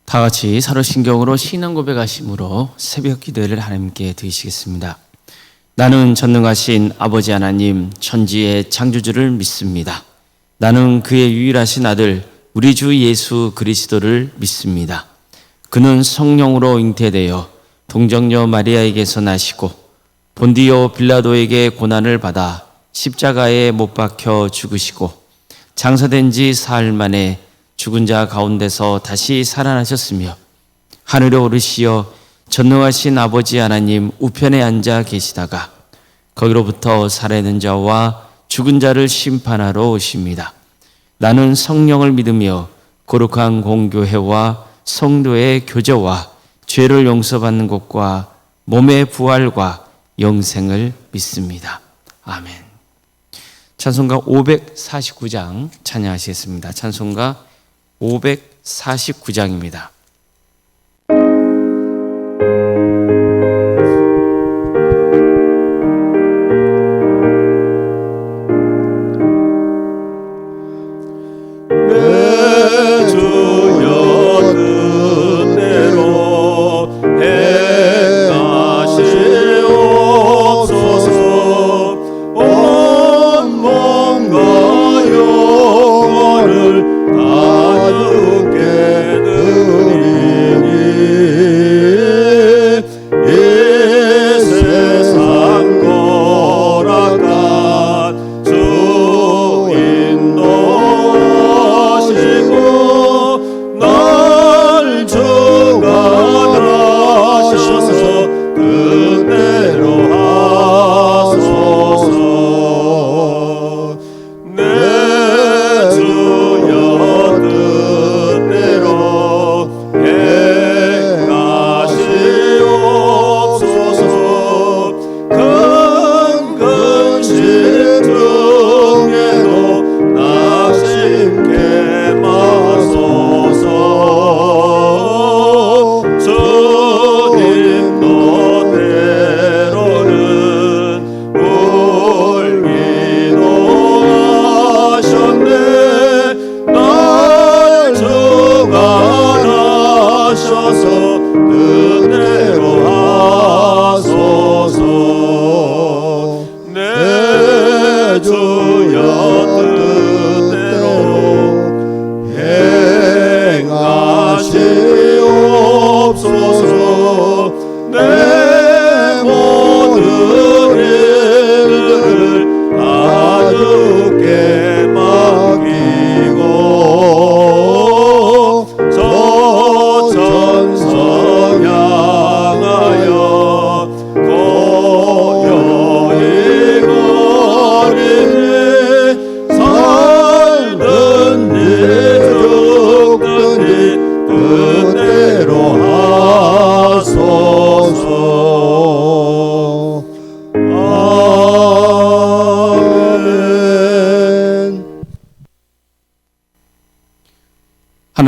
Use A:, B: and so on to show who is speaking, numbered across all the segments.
A: 다 같이 서로 신경으로 신앙 고백하심으로 새벽 기도를 하나님께 드리시겠습니다. 나는 전능하신 아버지 하나님 천지의 창조주를 믿습니다. 나는 그의 유일하신 아들 우리 주 예수 그리스도를 믿습니다. 그는 성령으로 잉태되어 동정녀 마리아에게서 나시고 본디오 빌라도에게 고난을 받아 십자가에 못 박혀 죽으시고 장사된 지 사흘 만에 죽은 자 가운데서 다시 살아나셨으며 하늘에 오르시어 전능하신 아버지 하나님 우편에 앉아 계시다가 거기로부터 살아있는 자와 죽은 자를 심판하러 오십니다. 나는 성령을 믿으며 거룩한 공교회와 성도의 교제와 죄를 용서받는 것과 몸의 부활과 영생을 믿습니다. 아멘. 찬송가 549장 찬양하시겠습니다. 찬송가 549장입니다.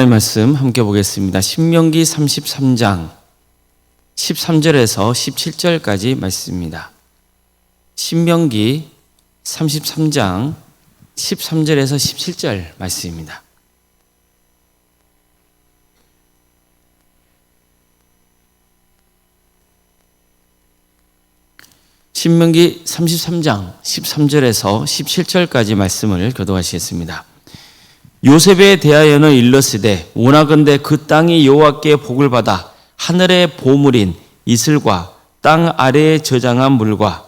A: 하나님의 말씀 함께 보겠습니다. 신명기 33장 13절에서 17절까지 말씀입니다. 신명기 33장 13절에서 17절 말씀입니다. 신명기 33장 13절에서 17절까지 말씀을 교독하시겠습니다. 요셉에 대하여는 일렀으되 원하건대 그 땅이 여호와께 복을 받아 하늘의 보물인 이슬과 땅 아래에 저장한 물과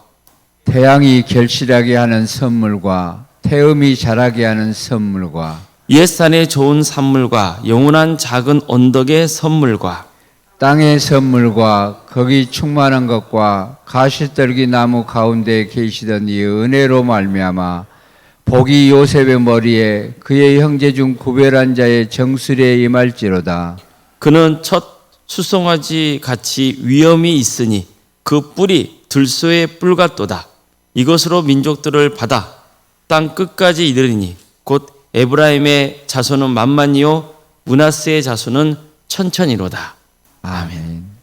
B: 태양이 결실하게 하는 선물과 태음이 자라게 하는 선물과
A: 옛산의 좋은 산물과 영원한 작은 언덕의 선물과
B: 땅의 선물과 거기 충만한 것과 가시떨기 나무 가운데 계시던 이 은혜로 말미암아 복이 요셉의 머리에 그의 형제 중 구별한 자의 정수리에 임할지로다.
A: 그는 첫 수송아지 같이 위엄이 있으니 그 뿔이 들소의 뿔 같도다. 이것으로 민족들을 받아 땅 끝까지 이르리니 곧 에브라임의 자손은 만만이요 므낫세의 자손은 천천이로다. 아멘.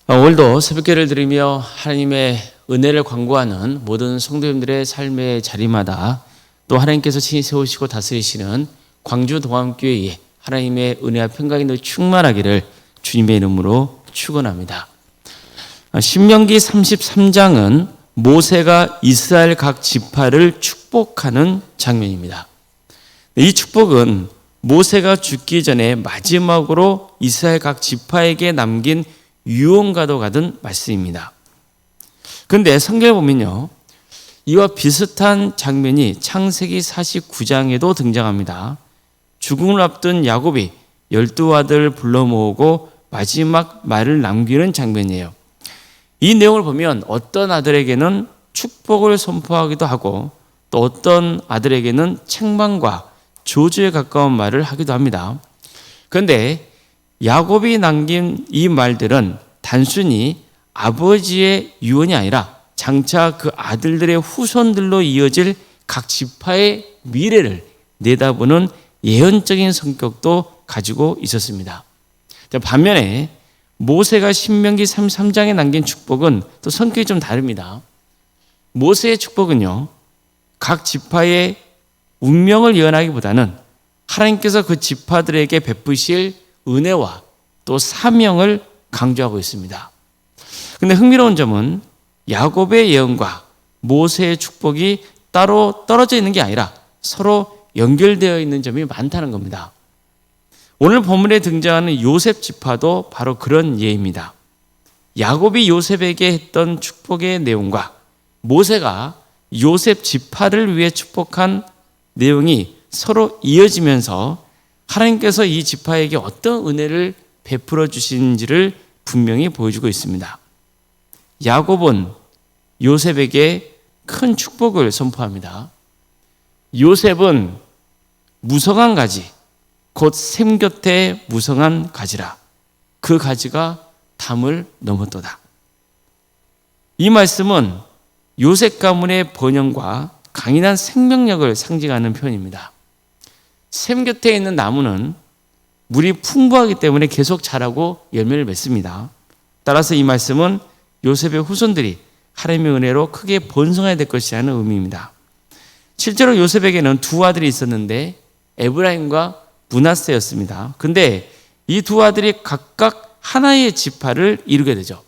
A: 오늘도 새벽기를 드리며 하나님의 은혜를 광고하는 모든 성도님들의 삶의 자리마다 또 하나님께서 친히 세우시고 다스리시는 광주 동암교회에 하나님의 은혜와 평강이 늘 충만하기를 주님의 이름으로 축원합니다. 신명기 33장은 모세가 이스라엘 각 지파를 축복하는 장면입니다. 이 축복은 모세가 죽기 전에 마지막으로 이스라엘 각 지파에게 남긴 유언과도 같은 말씀입니다. 그런데 성경에 보면요, 이와 비슷한 장면이 창세기 49장에도 등장합니다. 죽음을 앞둔 야곱이 12아들 불러 모으고 마지막 말을 남기는 장면이에요. 이 내용을 보면 어떤 아들에게는 축복을 선포하기도 하고 또 어떤 아들에게는 책망과 저주에 가까운 말을 하기도 합니다. 그런데 야곱이 남긴 이 말들은 단순히 아버지의 유언이 아니라 장차 그 아들들의 후손들로 이어질 각 지파의 미래를 내다보는 예언적인 성격도 가지고 있었습니다. 반면에 모세가 신명기 33장에 남긴 축복은 또 성격이 좀 다릅니다. 모세의 축복은요, 각 지파의 운명을 예언하기보다는 하나님께서 그 지파들에게 베푸실 은혜와 또 사명을 강조하고 있습니다. 그런데 흥미로운 점은 야곱의 예언과 모세의 축복이 따로 떨어져 있는 게 아니라 서로 연결되어 있는 점이 많다는 겁니다. 오늘 본문에 등장하는 요셉 지파도 바로 그런 예입니다. 야곱이 요셉에게 했던 축복의 내용과 모세가 요셉 지파를 위해 축복한 내용이 서로 이어지면서 하나님께서 이 지파에게 어떤 은혜를 베풀어 주시는지를 분명히 보여주고 있습니다. 야곱은 요셉에게 큰 축복을 선포합니다. 요셉은 무성한 가지, 곧 샘 곁에 무성한 가지라. 그 가지가 담을 넘었도다. 이 말씀은 요셉 가문의 번영과 강인한 생명력을 상징하는 표현입니다. 샘 곁에 있는 나무는 물이 풍부하기 때문에 계속 자라고 열매를 맺습니다. 따라서 이 말씀은 요셉의 후손들이 하나님의 은혜로 크게 번성해야 될 것이라는 의미입니다. 실제로 요셉에게는 두 아들이 있었는데 에브라임과 므낫세였습니다. 근데 이 두 아들이 각각 하나의 지파를 이루게 되죠.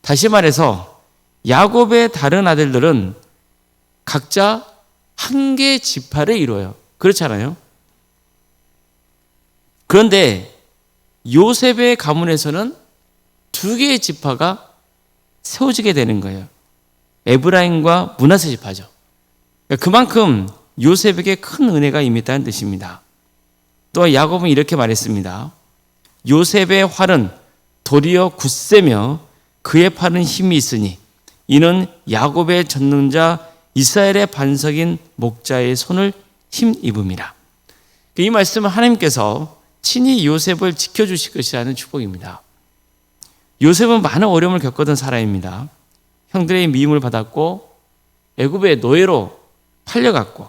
A: 다시 말해서 야곱의 다른 아들들은 각자 한 개의 지파를 이루어요. 그렇잖아요. 그런데 요셉의 가문에서는 두 개의 지파가 세워지게 되는 거예요. 에브라임과 므낫세 지파죠. 그만큼 요셉에게 큰 은혜가 임했다는 뜻입니다. 또 야곱은 이렇게 말했습니다. 요셉의 활은 도리어 굳세며 그의 팔은 힘이 있으니 이는 야곱의 전능자 이스라엘의 반석인 목자의 손을 힘입음이라. 이 말씀은 하나님께서 친히 요셉을 지켜주실 것이라는 축복입니다. 요셉은 많은 어려움을 겪었던 사람입니다. 형들의 미움을 받았고 애굽의 노예로 팔려갔고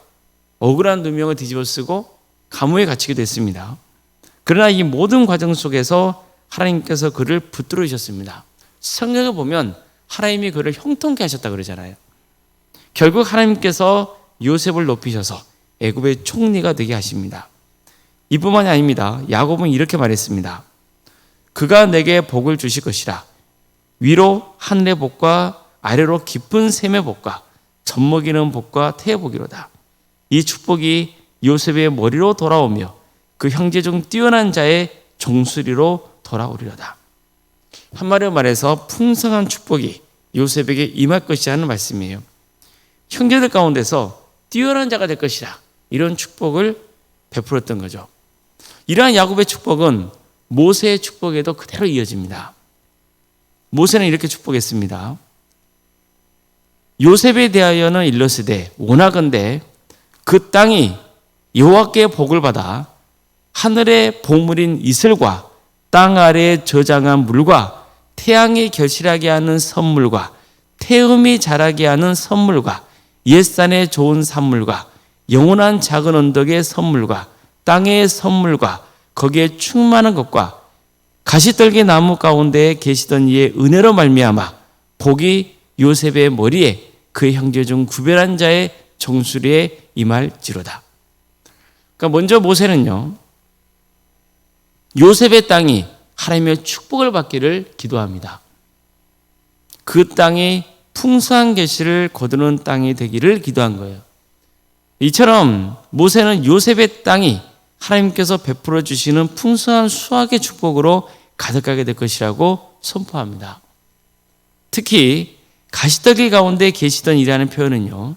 A: 억울한 누명을 뒤집어 쓰고 감옥에 갇히게 됐습니다. 그러나 이 모든 과정 속에서 하나님께서 그를 붙들으셨습니다. 성경을 보면 하나님이 그를 형통케 하셨다 그러잖아요. 결국 하나님께서 요셉을 높이셔서 애굽의 총리가 되게 하십니다. 이뿐만이 아닙니다. 야곱은 이렇게 말했습니다. 그가 내게 복을 주실 것이라. 위로 하늘의 복과 아래로 깊은 샘의 복과 젖먹이는 복과 태의 복이로다. 이 축복이 요셉의 머리로 돌아오며 그 형제 중 뛰어난 자의 종수리로 돌아오리로다. 한마디로 말해서 풍성한 축복이 요셉에게 임할 것이라는 말씀이에요. 형제들 가운데서 뛰어난 자가 될 것이라. 이런 축복을 베풀었던 거죠. 이러한 야곱의 축복은 모세의 축복에도 그대로 이어집니다. 모세는 이렇게 축복했습니다. 요셉에 대하여는 일러스되 원하건대 그 땅이 여호와께 복을 받아 하늘의 보물인 이슬과 땅 아래에 저장한 물과 태양이 결실하게 하는 선물과 태음이 자라게 하는 선물과 옛산의 좋은 산물과 영원한 작은 언덕의 선물과 땅의 선물과 거기에 충만한 것과 가시떨기 나무 가운데에 계시던 이의 은혜로 말미암아 복이 요셉의 머리에 그의 형제 중 구별한 자의 정수리에 임할지로다. 그러니까 먼저 모세는요, 요셉의 땅이 하나님의 축복을 받기를 기도합니다. 그 땅이 풍성한 계시를 거두는 땅이 되기를 기도한 거예요. 이처럼 모세는 요셉의 땅이 하나님께서 베풀어 주시는 풍성한 수확의 축복으로 가득하게 될 것이라고 선포합니다. 특히 가시떨기 가운데 계시던 이라는 표현은요,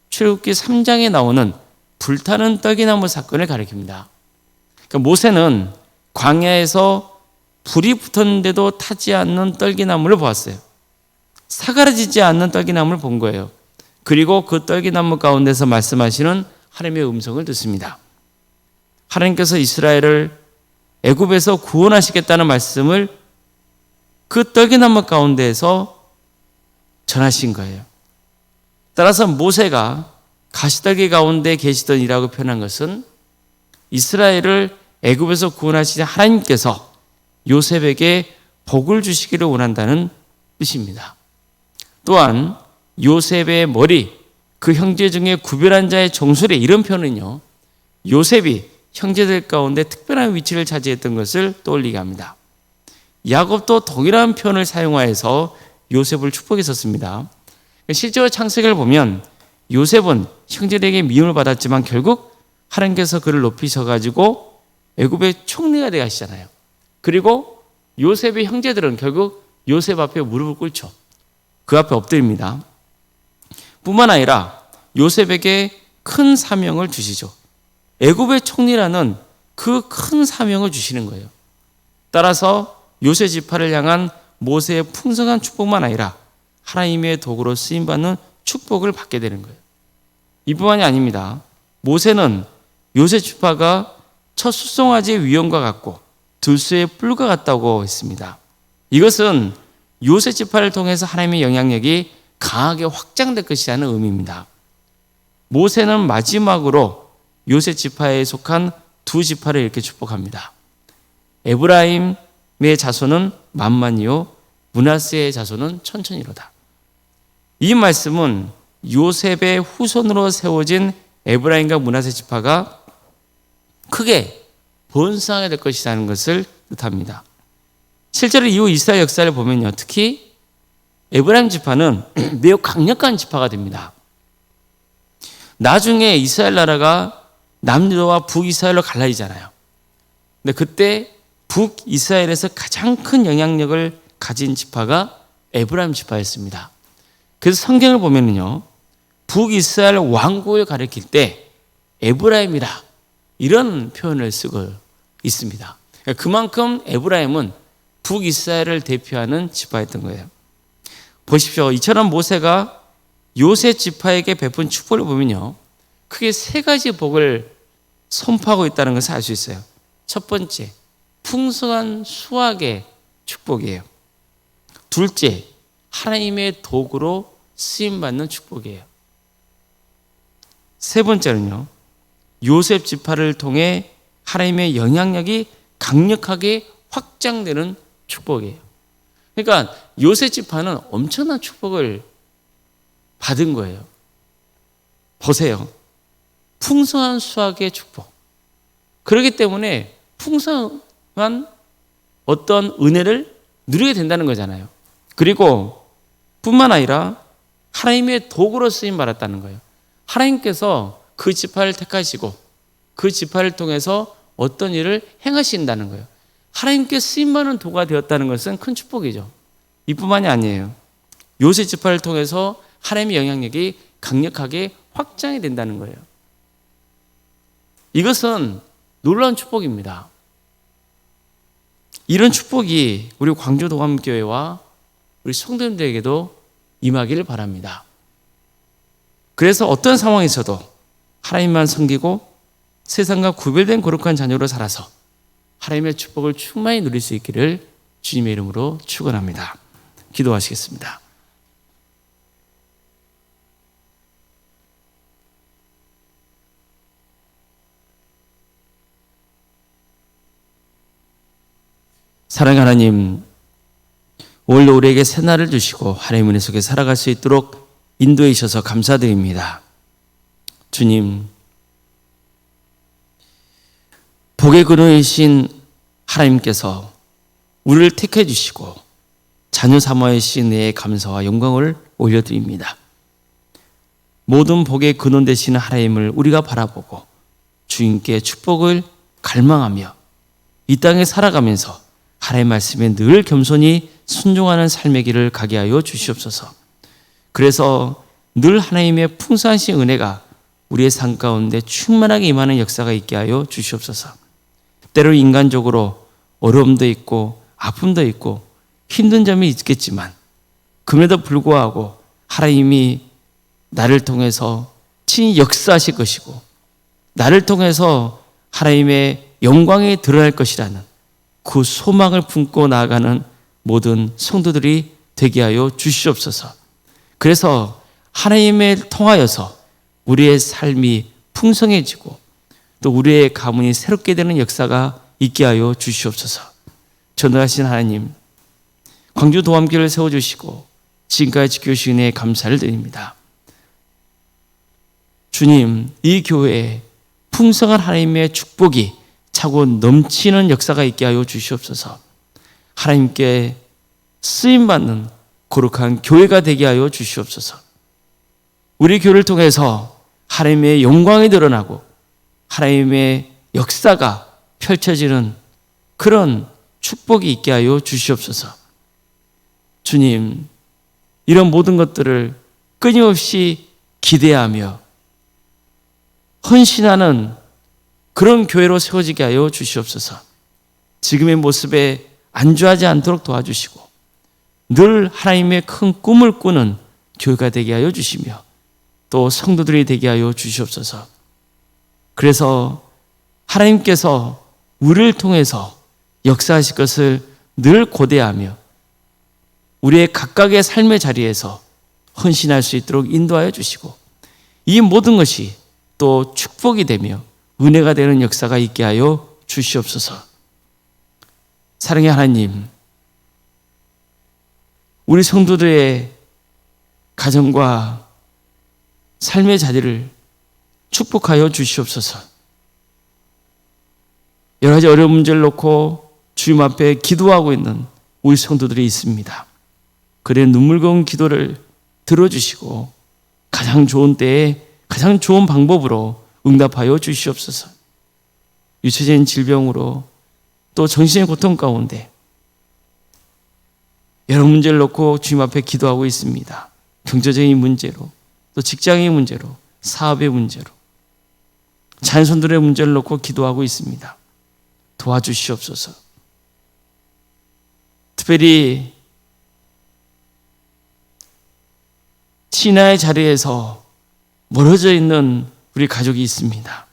A: 출애굽기 3장에 나오는 불타는 떨기나무 사건을 가리킵니다. 그러니까 모세는 광야에서 불이 붙었는데도 타지 않는 떨기나무를 보았어요. 사가라지지 않는 떨기나무를 본 거예요. 그리고 그 떨기나무 가운데서 말씀하시는 하나님의 음성을 듣습니다. 하나님께서 이스라엘을 애굽에서 구원하시겠다는 말씀을 그 떨기나무 가운데에서 전하신 거예요. 따라서 모세가 가시떨기 가운데 계시던 이라고 표현한 것은 이스라엘을 애굽에서 구원하시는 하나님께서 요셉에게 복을 주시기를 원한다는 뜻입니다. 또한 요셉의 머리, 그 형제 중에 구별한 자의 정수리, 이런 표현은요, 요셉이 형제들 가운데 특별한 위치를 차지했던 것을 떠올리게 합니다. 야곱도 동일한 표현을 사용하여서 요셉을 축복했었습니다. 실제로 창세기를 보면 요셉은 형제들에게 미움을 받았지만 결국 하나님께서 그를 높이셔가지고 애굽의 총리가 되게 하시잖아요. 그리고 요셉의 형제들은 결국 요셉 앞에 무릎을 꿇죠. 그 앞에 엎드립니다. 뿐만 아니라 요셉에게 큰 사명을 주시죠. 애굽의 총리라는 그 큰 사명을 주시는 거예요. 따라서 요셉 지파를 향한 모세의 풍성한 축복만 아니라 하나님의 도구로 쓰임받는 축복을 받게 되는 거예요. 이뿐만이 아닙니다. 모세는 요셉 지파가 첫 숫송아지의 위엄과 같고 들소의 뿔과 같다고 했습니다. 이것은 요셉 지파를 통해서 하나님의 영향력이 강하게 확장될 것이라는 의미입니다. 모세는 마지막으로 요셉 지파에 속한 두 지파를 이렇게 축복합니다. 에브라임의 자손은 만만이요 므낫세의 자손은 천천히로다. 이 말씀은 요셉의 후손으로 세워진 에브라임과 므낫세 지파가 크게 번성하게 될 것이라는 것을 뜻합니다. 실제로 이후 이스라엘 역사를 보면요, 특히 에브라임 지파는 매우 강력한 지파가 됩니다. 나중에 이스라엘 나라가 남유다와 북이스라엘로 갈라지잖아요. 근데 그때 북이스라엘에서 가장 큰 영향력을 가진 지파가 에브라임 지파였습니다. 그래서 성경을 보면요, 북이스라엘 왕국을 가리킬 때 에브라임이라 이런 표현을 쓰고 있습니다. 그만큼 에브라임은 북이스라엘을 대표하는 지파였던 거예요. 보십시오. 이처럼 모세가 요셉 지파에게 베푼 축복을 보면요, 크게 세 가지 복을 선포하고 있다는 것을 알 수 있어요. 첫 번째, 풍성한 수확의 축복이에요. 둘째, 하나님의 도구로 쓰임받는 축복이에요. 세 번째는요, 요셉 지파를 통해 하나님의 영향력이 강력하게 확장되는 축복이에요. 그러니까 요셉 지파는 엄청난 축복을 받은 거예요. 보세요. 풍성한 수확의 축복. 그렇기 때문에 풍성한 어떤 은혜를 누리게 된다는 거잖아요. 그리고 뿐만 아니라 하나님의 도구로 쓰임 받았다는 거예요. 하나님께서 그 지파를 택하시고 그 지파를 통해서 어떤 일을 행하신다는 거예요. 하나님께 쓰임받는 도구가 되었다는 것은 큰 축복이죠. 이뿐만이 아니에요. 요셉 지파를 통해서 하나님의 영향력이 강력하게 확장이 된다는 거예요. 이것은 놀라운 축복입니다. 이런 축복이 우리 광주도감교회와 우리 성도님들에게도 임하기를 바랍니다. 그래서 어떤 상황에서도 하나님만 섬기고 세상과 구별된 거룩한 자녀로 살아서 하나님의 축복을 충만히 누릴 수 있기를 주님의 이름으로 축원합니다. 기도하시겠습니다. 사랑하는 하나님, 오늘도 우리에게 새날을 주시고 하나님의 은혜 속에 살아갈 수 있도록 인도해 주셔서 감사드립니다. 주님, 복의 근원이신 하나님께서 우리를 택해 주시고 자녀 삼아 주신 은혜의 감사와 영광을 올려드립니다. 모든 복의 근원 되시는 하나님을 우리가 바라보고 주님께 축복을 갈망하며 이 땅에 살아가면서 하나님의 말씀에 늘 겸손히 순종하는 삶의 길을 가게 하여 주시옵소서. 그래서 늘 하나님의 풍성하신 은혜가 우리의 삶 가운데 충만하게 임하는 역사가 있게 하여 주시옵소서. 때로 인간적으로 어려움도 있고 아픔도 있고 힘든 점이 있겠지만 그럼에도 불구하고 하나님이 나를 통해서 친히 역사하실 것이고 나를 통해서 하나님의 영광이 드러날 것이라는 그 소망을 품고 나아가는 모든 성도들이 되게 하여 주시옵소서. 그래서 하나님을 통하여서 우리의 삶이 풍성해지고 또 우리의 가문이 새롭게 되는 역사가 있게 하여 주시옵소서. 전능하신 하나님, 광주 도암교회를 세워주시고 지금까지 지켜주신 은혜에 감사를 드립니다. 주님, 이 교회에 풍성한 하나님의 축복이 차고 넘치는 역사가 있게 하여 주시옵소서. 하나님께 쓰임받는 거룩한 교회가 되게 하여 주시옵소서. 우리 교회를 통해서 하나님의 영광이 드러나고 하나님의 역사가 펼쳐지는 그런 축복이 있게 하여 주시옵소서. 주님, 이런 모든 것들을 끊임없이 기대하며 헌신하는 그런 교회로 세워지게 하여 주시옵소서. 지금의 모습에 안주하지 않도록 도와주시고 늘 하나님의 큰 꿈을 꾸는 교회가 되게 하여 주시며 또 성도들이 되게 하여 주시옵소서. 그래서 하나님께서 우리를 통해서 역사하실 것을 늘 고대하며 우리의 각각의 삶의 자리에서 헌신할 수 있도록 인도하여 주시고 이 모든 것이 또 축복이 되며 은혜가 되는 역사가 있게 하여 주시옵소서. 사랑의 하나님, 우리 성도들의 가정과 삶의 자리를 축복하여 주시옵소서. 여러 가지 어려운 문제를 놓고 주님 앞에 기도하고 있는 우리 성도들이 있습니다. 그래 눈물겨운 기도를 들어주시고 가장 좋은 때에 가장 좋은 방법으로 응답하여 주시옵소서. 유체적인 질병으로 또 정신의 고통 가운데 여러 문제를 놓고 주님 앞에 기도하고 있습니다. 경제적인 문제로 또 직장의 문제로 사업의 문제로 자녀손들의 문제를 놓고 기도하고 있습니다. 도와주시옵소서. 특별히 친아의 자리에서 멀어져 있는 우리 가족이 있습니다.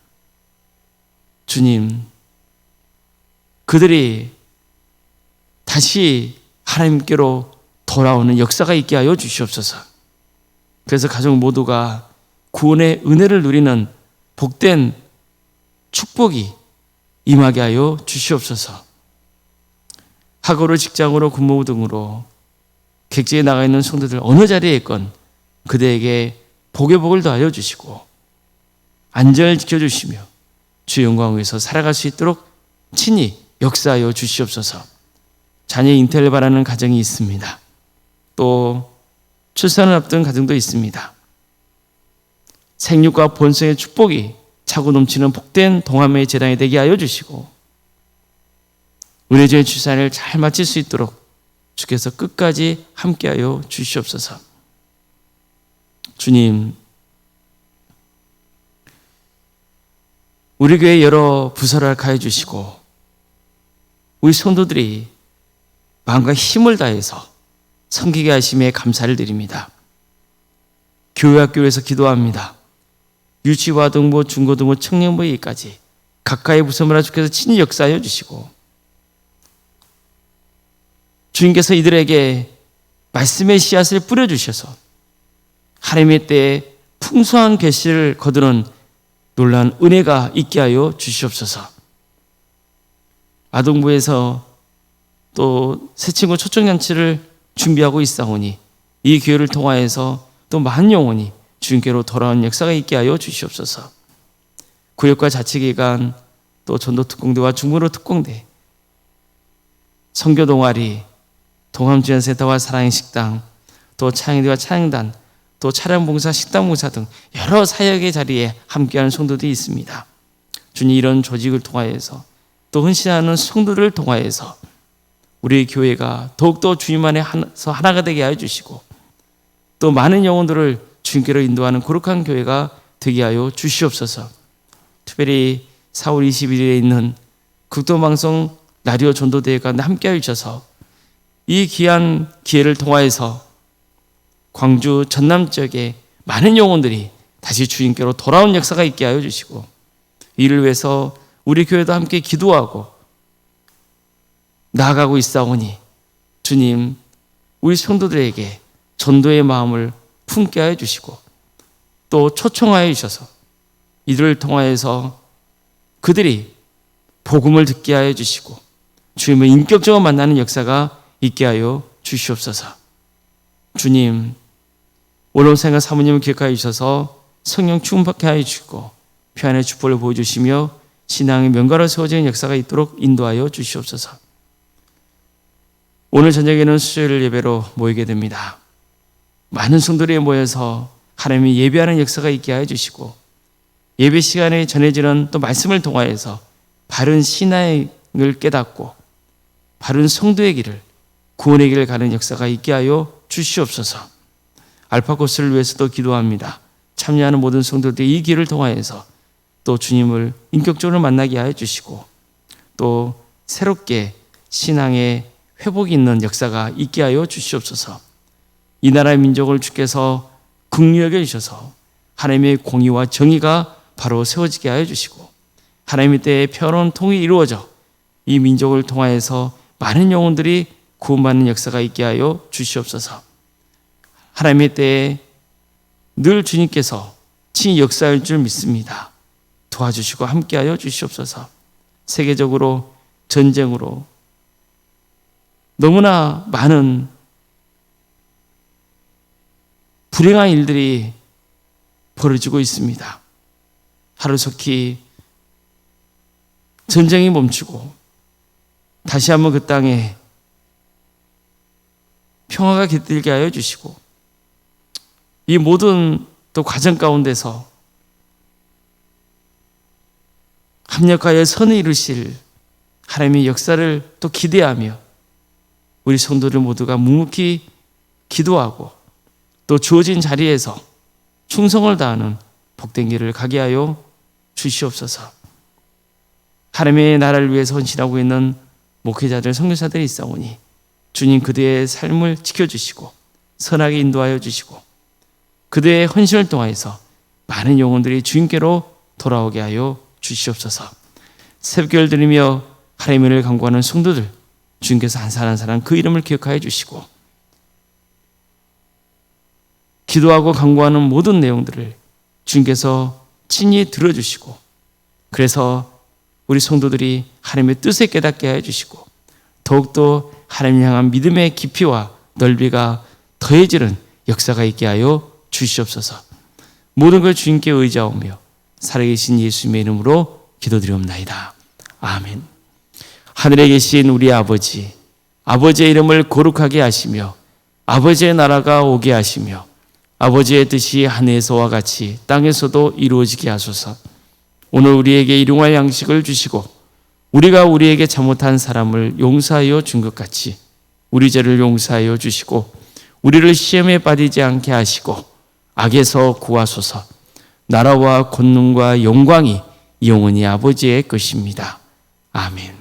A: 주님, 그들이 다시 하나님께로 돌아오는 역사가 있게 하여 주시옵소서. 그래서 가족 모두가 구원의 은혜를 누리는 복된 축복이 임하게 하여 주시옵소서. 학업으로 직장으로 근무 등으로 객지에 나가 있는 성도들 어느 자리에 있건 그대에게 복의 복을 더하여 주시고 안전을 지켜주시며 주의 영광을 위해서 살아갈 수 있도록 친히 역사하여 주시옵소서. 자녀 잉태를 바라는 가정이 있습니다. 또 출산을 앞둔 가정도 있습니다. 생육과 본성의 축복이 차고 넘치는 복된 동함의 재단이 되게 하여 주시고 의례적인 출산을 잘 마칠 수 있도록 주께서 끝까지 함께하여 주시옵소서. 주님, 우리 교회 여러 부서를 가해 주시고 우리 성도들이 마음과 힘을 다해서 섬기게 하심에 감사를 드립니다. 교회학교에서 기도합니다. 유치와 등부, 중고등부, 청년부에까지 각각의 부서마다 주께서 친히 역사하여 주시고 주님께서 이들에게 말씀의 씨앗을 뿌려주셔서 하나님의 때에 풍성한 계시를 거두는 놀라운 은혜가 있게 하여 주시옵소서. 아동부에서 또 새친구 초청잔치를 준비하고 있사오니 이 기회를 통하여서 또 많은 영혼이 주님께로 돌아온 역사가 있게 하여 주시옵소서. 구역과 자치기관, 또 전도특공대와 중문호 특공대, 선교 동아리, 동암지원센터와 사랑의 식당, 또 찬양대와 찬양단, 또 차량봉사, 식당봉사 등 여러 사역의 자리에 함께하는 성도들이 있습니다. 주님, 이런 조직을 통하여서 또 헌신하는 성도들을 통하여서 우리 교회가 더욱더 주님 안에서 하나가 되게 하여 주시고 또 많은 영혼들을 주님께로 인도하는 거룩한 교회가 되게 하여 주시옵소서. 특별히 4월 21일에 있는 극동방송 라디오 전도대회 가운데 함께하여 주셔서 이 귀한 기회를 통하여서 광주 전남 지역에 많은 영혼들이 다시 주님께로 돌아온 역사가 있게 하여 주시고 이를 위해서 우리 교회도 함께 기도하고 나아가고 있사오니 주님, 우리 성도들에게 전도의 마음을 품게 하여 주시고 또 초청하여 주셔서 이들을 통하여서 그들이 복음을 듣게 하여 주시고 주님을 인격적으로 만나는 역사가 있게 하여 주시옵소서. 주님, 원로생활 사모님을 기억하여 주셔서 성령 충만케 하여 주시고 평안의 축복을 보여주시며 신앙의 명가로 세워지는 역사가 있도록 인도하여 주시옵소서. 오늘 저녁에는 수요일 예배로 모이게 됩니다. 많은 성도들이 모여서 하나님이 예배하는 역사가 있게 하여 주시고 예배 시간에 전해지는 또 말씀을 통하여서 바른 신앙을 깨닫고 바른 성도의 길을, 구원의 길을 가는 역사가 있게 하여 주시옵소서. 알파코스를 위해서도 기도합니다. 참여하는 모든 성도들이 이 길을 통하여서 또 주님을 인격적으로 만나게 하여 주시고 또 새롭게 신앙의 회복이 있는 역사가 있게 하여 주시옵소서. 이 나라의 민족을 주께서 긍휼히 여겨 주셔서 하나님의 공의와 정의가 바로 세워지게 하여 주시고 하나님의 때에 평화로운 통일이 이루어져 이 민족을 통하여서 많은 영혼들이 구원받는 역사가 있게 하여 주시옵소서. 하나님의 때에 늘 주님께서 친히 역사할 줄 믿습니다. 도와주시고 함께하여 주시옵소서. 세계적으로 전쟁으로 너무나 많은 불행한 일들이 벌어지고 있습니다. 하루속히 전쟁이 멈추고 다시 한번 그 땅에 평화가 깃들게 하여 주시고 이 모든 또 과정 가운데서 합력하여 선을 이루실 하나님의 역사를 또 기대하며 우리 성도들 모두가 묵묵히 기도하고 또 주어진 자리에서 충성을 다하는 복된 길을 가게 하여 주시옵소서. 하나님의 나라를 위해서 헌신하고 있는 목회자들, 선교사들이 있사오니 주님 그들의 삶을 지켜주시고 선하게 인도하여 주시고 그들의 헌신을 통하여서 많은 영혼들이 주님께로 돌아오게 하여 주시옵소서. 새벽기도를 드리며 하나님의 은혜를 간구하는 성도들 주님께서 한 사람 한 사람 그 이름을 기억하여 주시고 기도하고 간구하는 모든 내용들을 주님께서 친히 들어주시고 그래서 우리 성도들이 하나님의 뜻을 깨닫게 하여 주시고 더욱더 하나님을 향한 믿음의 깊이와 넓이가 더해지는 역사가 있게 하여 주시옵소서. 모든 걸 주님께 의지하오며 살아계신 예수님의 이름으로 기도드리옵나이다. 아멘. 하늘에 계신 우리 아버지, 아버지의 이름을 거룩하게 하시며 아버지의 나라가 오게 하시며 아버지의 뜻이 하늘에서와 같이 땅에서도 이루어지게 하소서. 오늘 우리에게 일용할 양식을 주시고 우리가 우리에게 잘못한 사람을 용서하여 준 것 같이 우리 죄를 용서하여 주시고 우리를 시험에 빠지지 않게 하시고 악에서 구하소서. 나라와 권능과 영광이 영원히 아버지의 것입니다. 아멘.